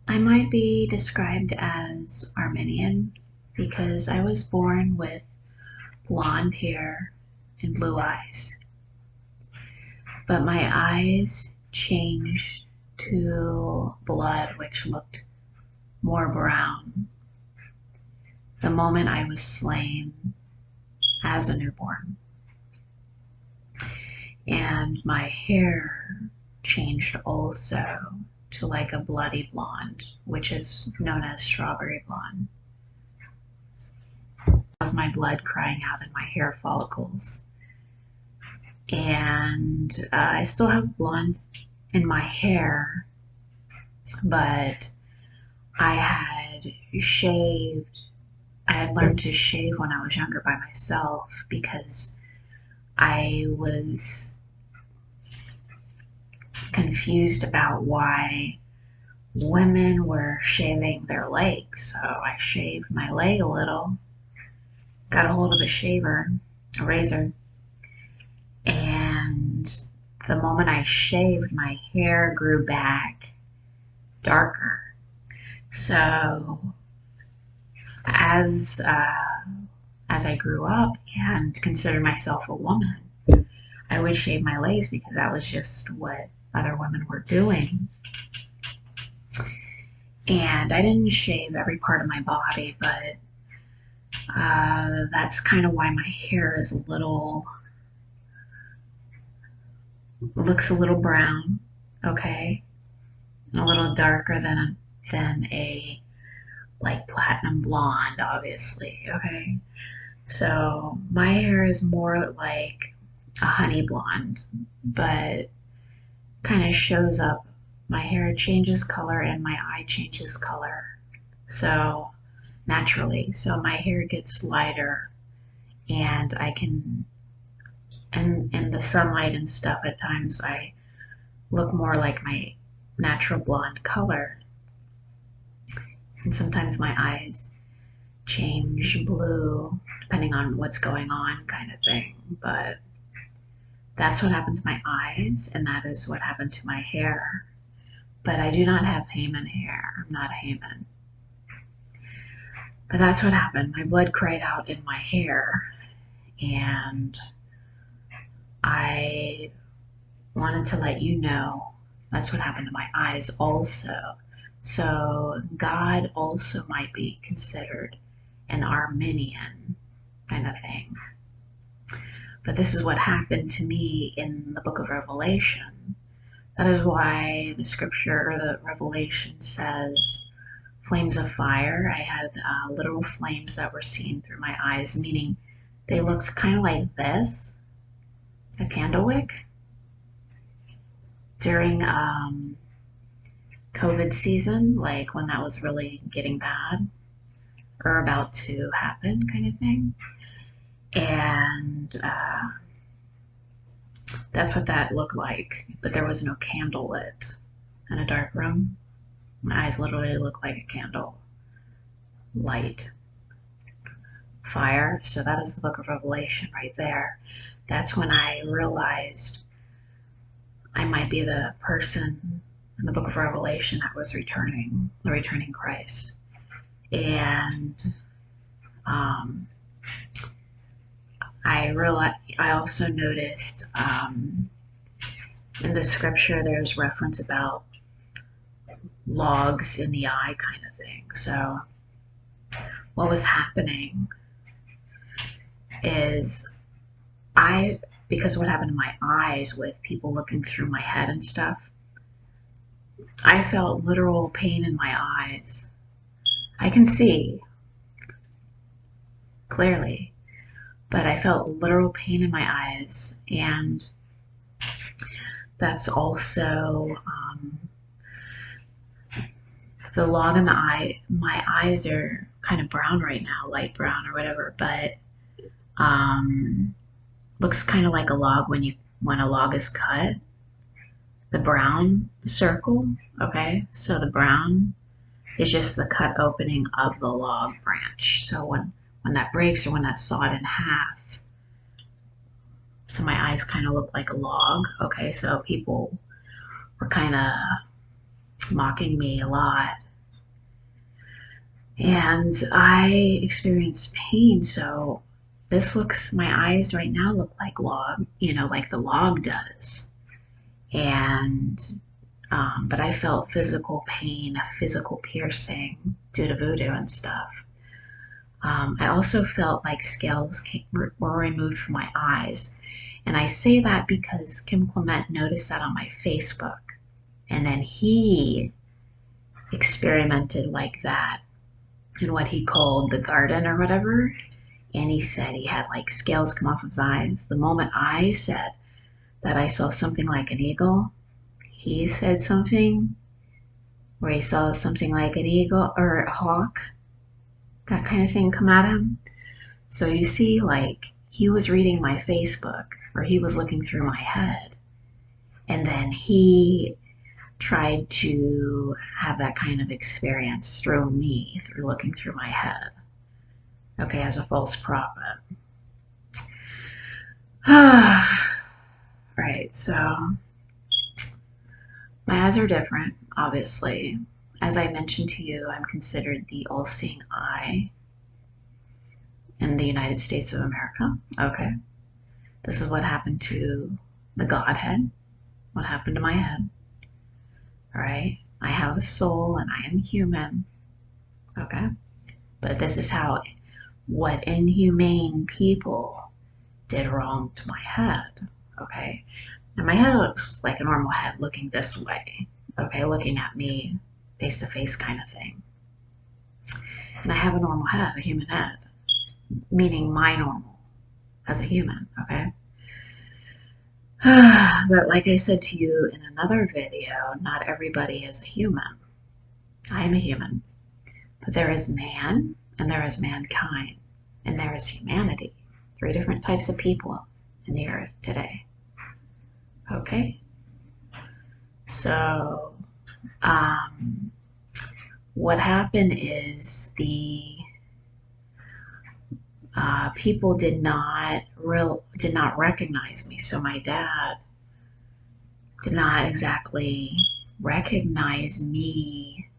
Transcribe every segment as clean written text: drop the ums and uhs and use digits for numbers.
I might be described as Armenian because I was born with blonde hair and blue eyes, but my eyes changed to blood, which looked more brown the moment I was slain as a newborn. And my hair changed also to like a bloody blonde, which is known as strawberry blonde. That was my blood crying out in my hair follicles. And I still have blonde in my hair, but I had shaved. I had learned to shave when I was younger by myself because I was confused about why women were shaving their legs. So I shaved my leg a little, got a hold of a shaver, a razor, and the moment I shaved, my hair grew back darker. So as as I grew up and considered myself a woman, I would shave my legs because that was just what other women were doing. And I didn't shave every part of my body, but that's kind of why my hair is looks a little brown, okay, a little darker than a like platinum blonde, obviously, okay. So my hair is more like a honey blonde, but kind of shows up. My hair changes color and my eye changes color. So naturally, so my hair gets lighter and I can, and in the sunlight and stuff at times I look more like my natural blonde color. And sometimes my eyes change blue depending on what's going on, kind of thing. But that's what happened to my eyes, and that is what happened to my hair. But I do not have Haman hair. I'm not Haman. But that's what happened. My blood cried out in my hair, and I wanted to let you know that's what happened to my eyes also. So God also might be considered an Armenian kind of thing. But this is what happened to me in the book of Revelation. That is why the scripture or the revelation says flames of fire. I had literal flames that were seen through my eyes, meaning they looked kind of like this, a candle wick, during COVID season, like when that was really getting bad or about to happen, kind of thing. And that's what that looked like. But there was no candle lit in a dark room. My eyes literally look like a candle light fire. So that is the book of Revelation right there. That's when I realized I might be the person in the book of Revelation that was returning, the returning Christ. And I also noticed in the scripture there's reference about logs in the eye kind of thing. So what was happening is because what happened to my eyes with people looking through my head and stuff, I felt literal pain in my eyes. I can see clearly, but I felt literal pain in my eyes. And that's also the log in the eye. My eyes are kind of brown right now, light brown or whatever, but looks kind of like a log when a log is cut. The brown circle, okay? So the brown is just the cut opening of the log branch. So when that breaks or when that's sawed in half, so my eyes kind of look like a log, okay? So people were kind of mocking me a lot And I experienced pain. So my eyes right now look like log, like the log does. And, but I felt physical pain, a physical piercing due to voodoo and stuff. I also felt like were removed from my eyes. And I say that because Kim Clement noticed that on my Facebook. And then he experimented like that in what he called the garden or whatever. And he said he had like scales come off of his eyes. The moment I said that I saw something like an eagle, he said something where he saw something like an eagle or a hawk, that kind of thing come at him. So you see, like, he was reading my Facebook, or he was looking through my head, and then he tried to have that kind of experience through me, through looking through my head, okay, as a false prophet. Right, so my eyes are different, obviously. As I mentioned to you, I'm considered the all-seeing eye in the United States of America. Okay. This is what happened to the Godhead, what happened to my head. All right. I have a soul and I am human. Okay. But this is how what inhumane people did wrong to my head. Okay. And my head looks like a normal head looking this way. Okay. Looking at me face to face kind of thing. And I have a normal head, a human head, meaning my normal as a human. Okay. But like I said to you in another video, not everybody is a human. I am a human. But there is man, and there is mankind, and there is humanity. 3 different types of people in the earth today. Okay? So, what happened is the people did not recognize me. So my dad did not exactly recognize me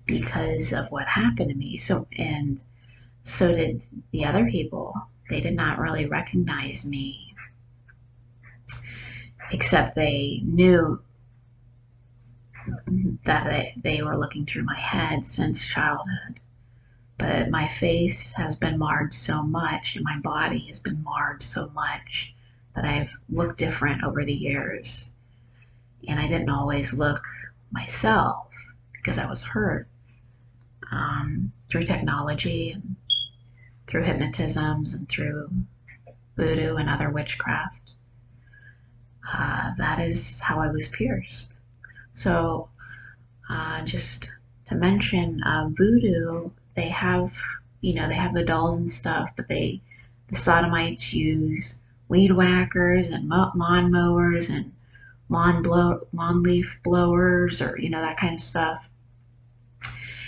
because of what happened to me. So did the other people. They did not really recognize me, except they knew that they were looking through my head since childhood. But my face has been marred so much, and my body has been marred so much that I've looked different over the years. And I didn't always look myself because I was hurt through technology and through hypnotisms and through voodoo and other witchcraft. That is how I was pierced. So just to mention, voodoo, they have the dolls and stuff, but the sodomites use weed whackers and lawn mowers and lawn leaf blowers, or that kind of stuff.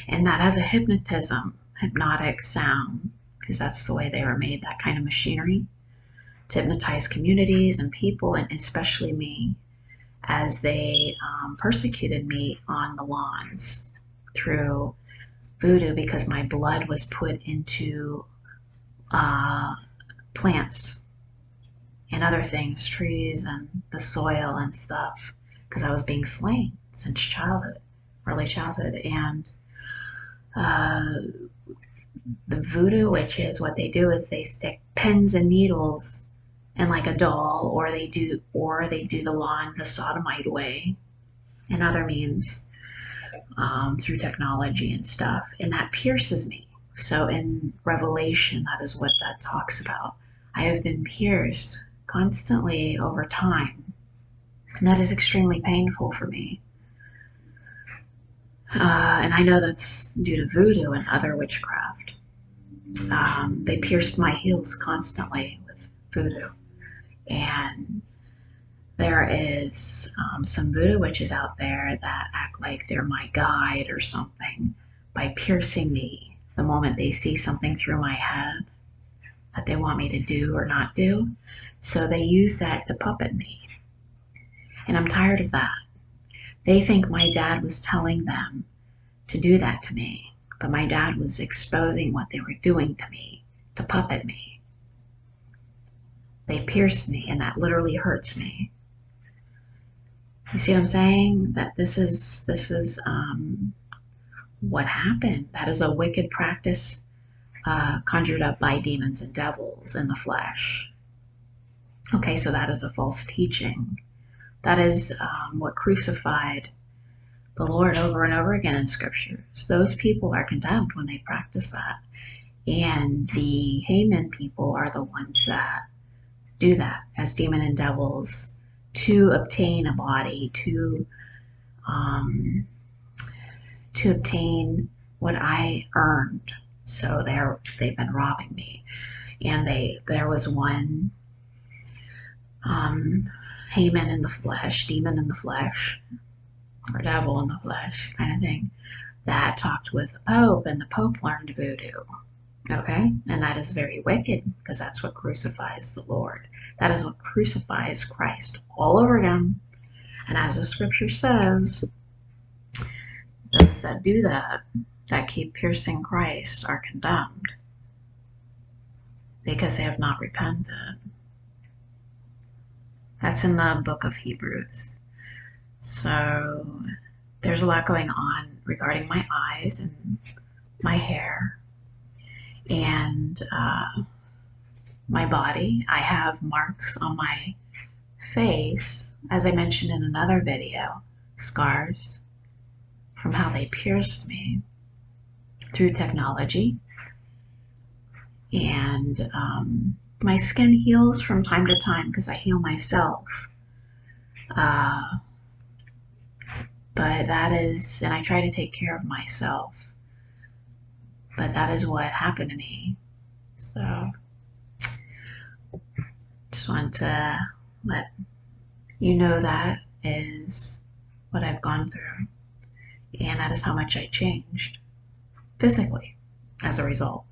And that has a hypnotic sound, because that's the way they were made, that kind of machinery, to hypnotize communities and people, and especially me, as they persecuted me on the lawns through voodoo, because my blood was put into plants and other things, trees and the soil and stuff, because I was being slain since childhood, early childhood. And the voodoo witches, what they do is they stick pins and needles in like a doll, or they do the sodomite way and other means, through technology and stuff, and that pierces me. So in Revelation, that is what that talks about. I have been pierced constantly over time, and that is extremely painful for me. And I know that's due to voodoo and other witchcraft. They pierced my heels constantly with voodoo. And there is some voodoo witches out there that act like they're my guide or something by piercing me the moment they see something through my head that they want me to do or not do. So they use that to puppet me. And I'm tired of that. They think my dad was telling them to do that to me. But my dad was exposing what they were doing to me, to puppet me. They pierced me, and that literally hurts me. You see what I'm saying? That this is what happened. That is a wicked practice conjured up by demons and devils in the flesh. Okay, so that is a false teaching. That is what crucified the Lord over and over again in scriptures. Those people are condemned when they practice that. And the Haman people are the ones that do that as demon and devils to obtain a body, to obtain what I earned. So they've been robbing me. And there was one Haman in the flesh, demon in the flesh, or devil in the flesh kind of thing, that talked with the Pope, and the Pope learned voodoo. Okay? And that is very wicked, because that's what crucifies the Lord. That is what crucifies Christ all over again. And as the scripture says, those that do that keep piercing Christ, are condemned because they have not repented. That's in the book of Hebrews. So there's a lot going on regarding my eyes and my hair and my body. I have marks on my face, as I mentioned in another video, scars from how they pierced me through technology. And my skin heals from time to time because I heal myself. But that is, and I try to take care of myself. But that is what happened to me. So, just want to let you know that is what I've gone through. And that is how much I changed physically as a result.